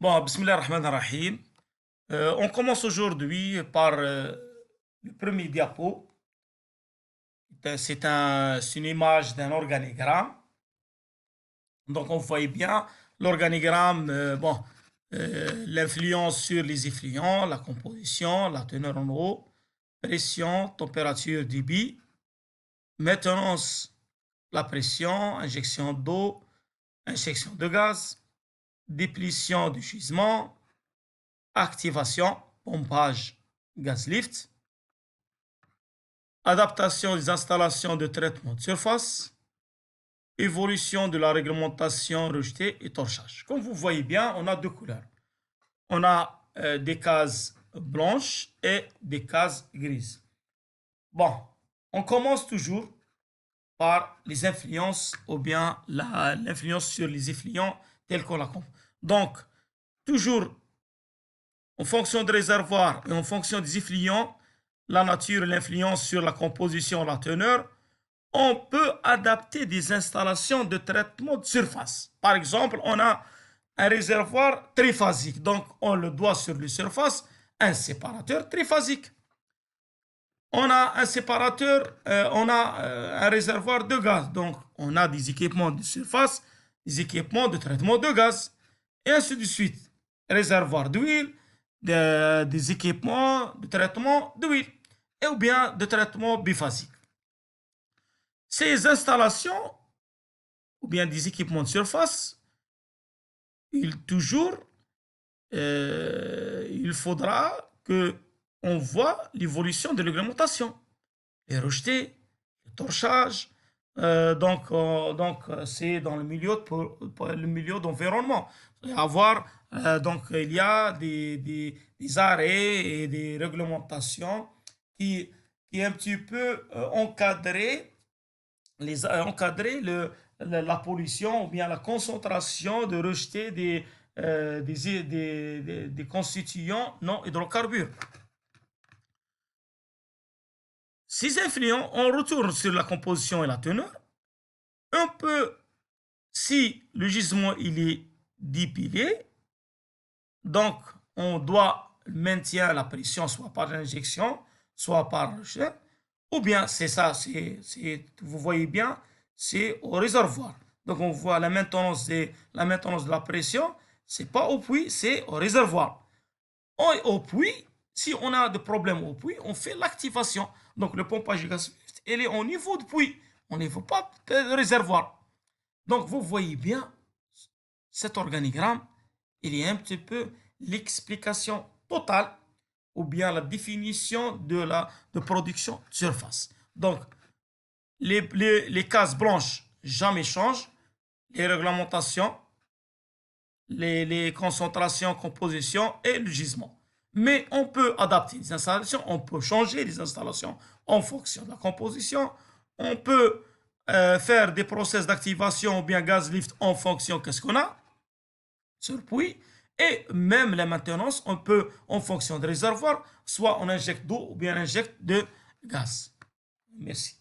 Bon, Bismillah ar-Rahman ar-Rahim. On commence aujourd'hui par le premier diapo. C'est une image d'un organigramme. Donc, on voit bien l'organigramme, l'influence sur les effluents, la composition, la teneur en eau, pression, température, débit, maintenance, la pression, injection d'eau, injection de gaz, déplétion du gisement, activation, pompage, gaz lift, adaptation des installations de traitement de surface, évolution de la réglementation rejetée et torchage. Comme vous voyez bien, on a deux couleurs. On a des cases blanches et des cases grises. Bon, on commence toujours par les influences ou bien l'influence sur les effluents tels qu'on la comprend. Donc, toujours en fonction des réservoirs et en fonction des effluents, la nature et l'influence sur la composition, la teneur, on peut adapter des installations de traitement de surface. Par exemple, on a un réservoir triphasique, donc on le doit sur les surfaces, un séparateur triphasique. On a un séparateur, un réservoir de gaz, donc on a des équipements de surface, des équipements de traitement de gaz, et ainsi de suite. Réservoir d'huile, des équipements de traitement d'huile, et ou bien de traitement biphasique. Ces installations, ou bien des équipements de surface, il faudra que on voit l'évolution de l'agrémentation, les rejetés, le torchage. C'est dans le milieu d'environnement. Il y a des arrêts et des réglementations qui un petit peu encadrer la pollution ou bien la concentration de rejetés des constituants non hydrocarbures. Ces influents, on retourne sur la composition et la teneur. On peut, si le gisement il est dépilé, donc on doit maintenir la pression soit par injection, soit par rejet, ou bien vous voyez bien, c'est au réservoir. Donc on voit la maintenance de la pression, c'est pas au puits, c'est au réservoir. Au puits, si on a des problèmes au puits, on fait l'activation. Donc le pompage de gaz, il est au niveau du puits, on ne veut pas de réservoir. Donc vous voyez bien, cet organigramme, il y a un petit peu l'explication totale ou bien la définition de production de surface. Donc les cases blanches jamais changent, les réglementations, les concentrations, compositions et le gisement. Mais on peut adapter les installations, on peut changer les installations en fonction de la composition, on peut faire des process d'activation ou bien gaz lift en fonction de ce qu'on a sur le puits, et même la maintenance, on peut en fonction des réservoirs, soit on injecte d'eau ou bien on injecte de gaz. Merci.